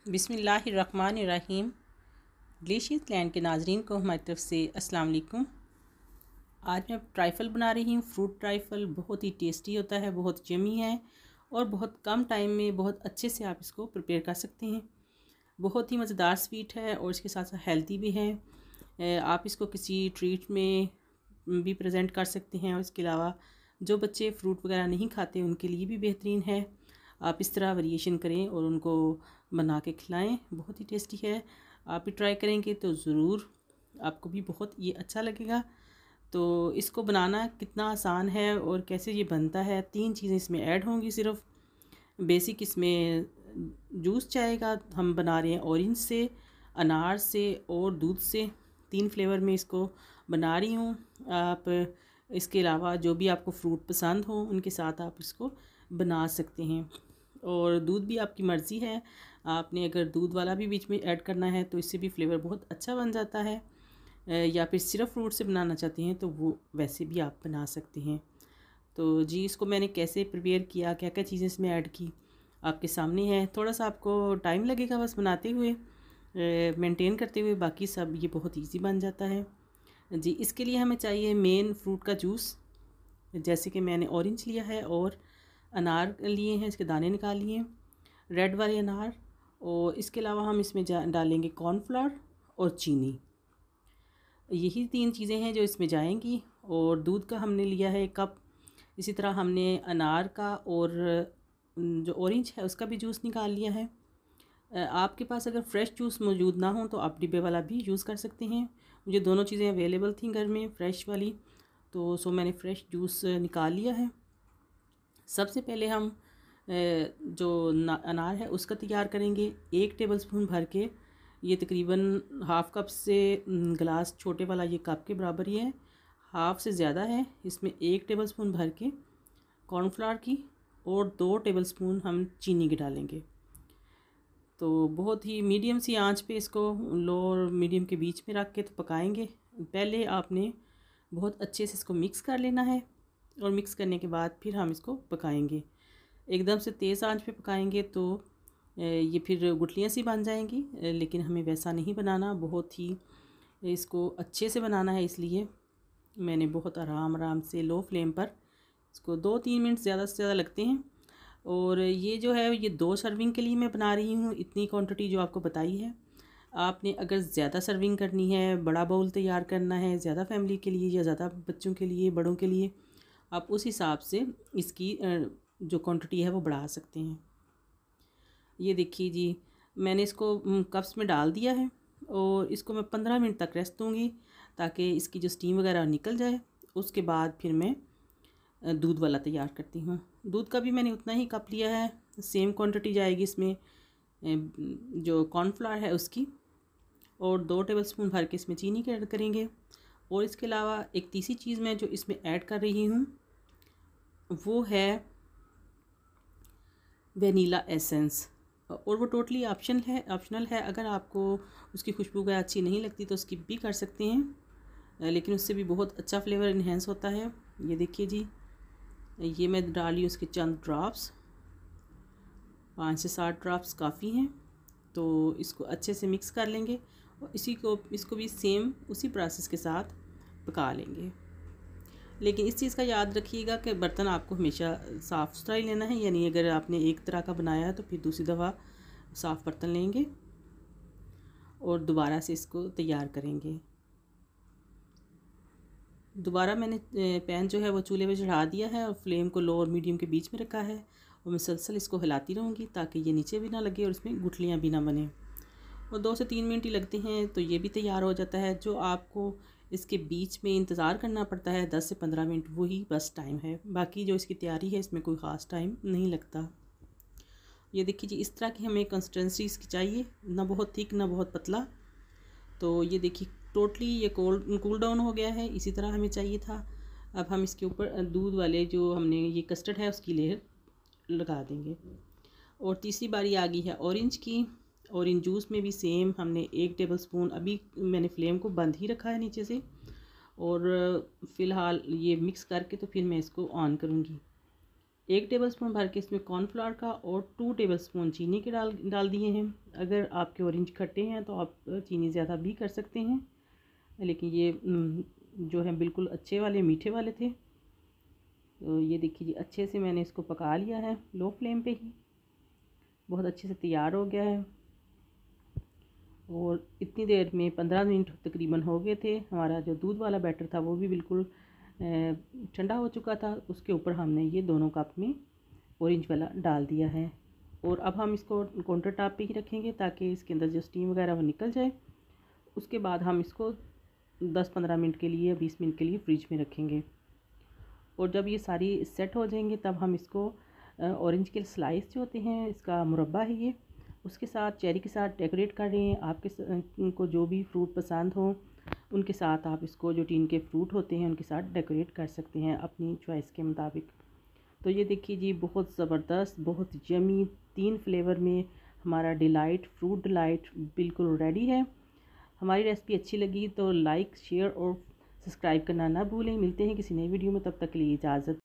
बिस्मिल्लाहिर्रहमानिर्रहीम। Delicious land के नाजरीन को हमारी तरफ से अस्सलाम वालेकुम। आज मैं ट्राइफ़ल बना रही हूँ। फ्रूट ट्राइफ़ल बहुत ही टेस्टी होता है, बहुत यमी है और बहुत कम टाइम में बहुत अच्छे से आप इसको प्रिपेयर कर सकते हैं। बहुत ही मज़ेदार स्वीट है और इसके साथ साथ हेल्दी भी है। आप इसको किसी ट्रीट में भी प्रेजेंट कर सकते हैं और इसके अलावा जो बच्चे फ्रूट वगैरह नहीं खाते उनके लिए भी बेहतरीन है। आप इस तरह वेरिएशन करें और उनको बना के खिलाएं, बहुत ही टेस्टी है। आप भी ट्राई करेंगे तो ज़रूर आपको भी बहुत ये अच्छा लगेगा। तो इसको बनाना कितना आसान है और कैसे ये बनता है, 3 चीज़ें इसमें ऐड होंगी सिर्फ। बेसिक इसमें जूस चाहेगा, हम बना रहे हैं ऑरेंज से, अनार से और दूध से। 3 फ्लेवर में इसको बना रही हूँ। आप इसके अलावा जो भी आपको फ्रूट पसंद हो उनके साथ आप इसको बना सकते हैं। और दूध भी आपकी मर्ज़ी है, आपने अगर दूध वाला भी बीच में ऐड करना है तो इससे भी फ्लेवर बहुत अच्छा बन जाता है। या फिर सिर्फ फ्रूट से बनाना चाहते हैं तो वो वैसे भी आप बना सकते हैं। तो जी, इसको मैंने कैसे प्रिपेयर किया, क्या क्या चीज़ें इसमें ऐड की, आपके सामने है। थोड़ा सा आपको टाइम लगेगा बस बनाते हुए, मेंटेन करते हुए, बाकी सब ये बहुत इजी बन जाता है। जी, इसके लिए हमें चाहिए मेन फ्रूट का जूस। जैसे कि मैंने ऑरेंज लिया है और अनार लिए हैं, इसके दाने निकाल लिए, रेड वाले अनार। और इसके अलावा हम इसमें डालेंगे कॉर्नफ्लोर और चीनी। यही 3 चीज़ें हैं जो इसमें जाएंगी। और दूध का हमने लिया है 1 कप। इसी तरह हमने अनार का और जो ऑरेंज है उसका भी जूस निकाल लिया है। आपके पास अगर फ़्रेश जूस मौजूद ना हो तो आप डिब्बे वाला भी यूज़ कर सकते हैं। मुझे दोनों चीज़ें अवेलेबल थी घर में, फ़्रेश वाली, तो मैंने फ़्रेश जूस निकाल लिया है। सबसे पहले हम जो अनार है उसका तैयार करेंगे। 1 टेबलस्पून भर के, ये तकरीबन हाफ़ कप से गिलास छोटे वाला ये कप के बराबर ही है, हाफ़ से ज़्यादा है। इसमें 1 टेबलस्पून भर के कॉर्नफ्लावर की और 2 टेबलस्पून हम चीनी की डालेंगे। तो बहुत ही मीडियम सी आंच पे इसको, लो और मीडियम के बीच में रख के तो पकाएंगे। पहले आपने बहुत अच्छे से इसको मिक्स कर लेना है और मिक्स करने के बाद फिर हम इसको पकाएंगे। एकदम से तेज़ आंच पे पकाएंगे तो ये फिर गुठलियाँ सी बन जाएंगी, लेकिन हमें वैसा नहीं बनाना, बहुत ही इसको अच्छे से बनाना है। इसलिए मैंने बहुत आराम आराम से लो फ्लेम पर इसको 2-3 मिनट ज़्यादा से ज़्यादा लगते हैं। और ये जो है ये 2 सर्विंग के लिए मैं बना रही हूँ, इतनी क्वांटिटी जो आपको बताई है। आपने अगर ज़्यादा सर्विंग करनी है, बड़ा बाउल तैयार करना है ज़्यादा फैमिली के लिए या ज़्यादा बच्चों के लिए, बड़ों के लिए, आप उस हिसाब से इसकी जो क्वांटिटी है वो बढ़ा सकते हैं। ये देखिए जी, मैंने इसको कप्स में डाल दिया है और इसको मैं 15 मिनट तक रेस्ट दूँगी ताकि इसकी जो स्टीम वगैरह निकल जाए। उसके बाद फिर मैं दूध वाला तैयार करती हूँ। दूध का भी मैंने उतना ही कप लिया है, सेम क्वांटिटी जाएगी इसमें जो कॉर्नफ्लावर है उसकी। और 2 टेबलस्पून भर के इसमें चीनी के ऐड करेंगे। और इसके अलावा एक तीसरी चीज़ मैं जो इसमें ऐड कर रही हूँ वो है वेनीला एसेंस। और वो टोटली ऑप्शनल है। अगर आपको उसकी खुशबू वगैरह अच्छी नहीं लगती तो स्किप भी कर सकते हैं, लेकिन उससे भी बहुत अच्छा फ्लेवर इन्हेंस होता है। ये देखिए जी, ये मैं डाली उसके चंद ड्रॉप्स, 5 से 7 ड्रॉप्स काफ़ी हैं। तो इसको अच्छे से मिक्स कर लेंगे और इसको भी सेम उसी प्रोसेस के साथ पका लेंगे। लेकिन इस चीज़ का याद रखिएगा कि बर्तन आपको हमेशा साफ़ सुथरा ही लेना है, यानी अगर आपने एक तरह का बनाया है तो फिर दूसरी दफ़ा साफ़ बर्तन लेंगे और दोबारा से इसको तैयार करेंगे। दोबारा मैंने पैन जो है वो चूल्हे पे चढ़ा दिया है और फ्लेम को लो और मीडियम के बीच में रखा है और मुसलसल इसको हिलाती रहूँगी ताकि ये नीचे भी ना लगे और इसमें गुठलियाँ भी ना बने। और 2 से 3 मिनट ही लगते हैं तो ये भी तैयार हो जाता है। जो आपको इसके बीच में इंतज़ार करना पड़ता है 10 से 15 मिनट, वही बस टाइम है। बाकी जो इसकी तैयारी है इसमें कोई ख़ास टाइम नहीं लगता। ये देखिए जी, इस तरह की हमें कंसिस्टेंसी इसकी चाहिए, ना बहुत थिक ना बहुत पतला। तो ये देखिए टोटली ये कूल डाउन हो गया है, इसी तरह हमें चाहिए था। अब हम इसके ऊपर दूध वाले जो हमने ये कस्टर्ड है उसकी लेयर लगा देंगे। और तीसरी बारी आ गई है ऑरेंज की। ऑरेंज जूस में भी सेम हमने 1 टेबलस्पून, अभी मैंने फ्लेम को बंद ही रखा है नीचे से, और फ़िलहाल ये मिक्स करके तो फिर मैं इसको ऑन करूँगी। 1 टेबलस्पून भर के इसमें कॉर्नफ्लावर का और 2 टेबलस्पून चीनी के डाल दिए हैं। अगर आपके ऑरेंज खट्टे हैं तो आप चीनी ज़्यादा भी कर सकते हैं, लेकिन ये जो है बिल्कुल अच्छे वाले मीठे वाले थे। तो ये देखिए जी, अच्छे से मैंने इसको पका लिया है लो फ्लेम पे ही, बहुत अच्छे से तैयार हो गया है। और इतनी देर में 15 मिनट तकरीबन हो गए थे। हमारा जो दूध वाला बैटर था वो भी बिल्कुल ठंडा हो चुका था। उसके ऊपर हमने ये दोनों कप में ऑरेंज वाला डाल दिया है और अब हम इसको काउंटर टॉप पे ही रखेंगे ताकि इसके अंदर जो स्टीम वगैरह वो निकल जाए। उसके बाद हम इसको 10-15 मिनट के लिए, 20 मिनट के लिए फ्रिज में रखेंगे। और जब ये सारी सेट हो जाएंगे तब हम इसको ऑरेंज के स्लाइस जो होते हैं, इसका मुरब्बा है ये, उसके साथ चेरी के साथ डेकोरेट कर रहे हैं। आपके को जो भी फ्रूट पसंद हो उनके साथ आप इसको, जो टीन के फ्रूट होते हैं उनके साथ डेकोरेट कर सकते हैं अपनी चॉइस के मुताबिक। तो ये देखिए जी, बहुत ज़बरदस्त, बहुत यमी 3 फ्लेवर में हमारा डिलाइट, फ्रूट डिलाइट बिल्कुल रेडी है। हमारी रेसिपी अच्छी लगी तो लाइक, शेयर और सब्सक्राइब करना ना भूलें। मिलते हैं किसी नई वीडियो में, तब तक के लिए इजाज़त।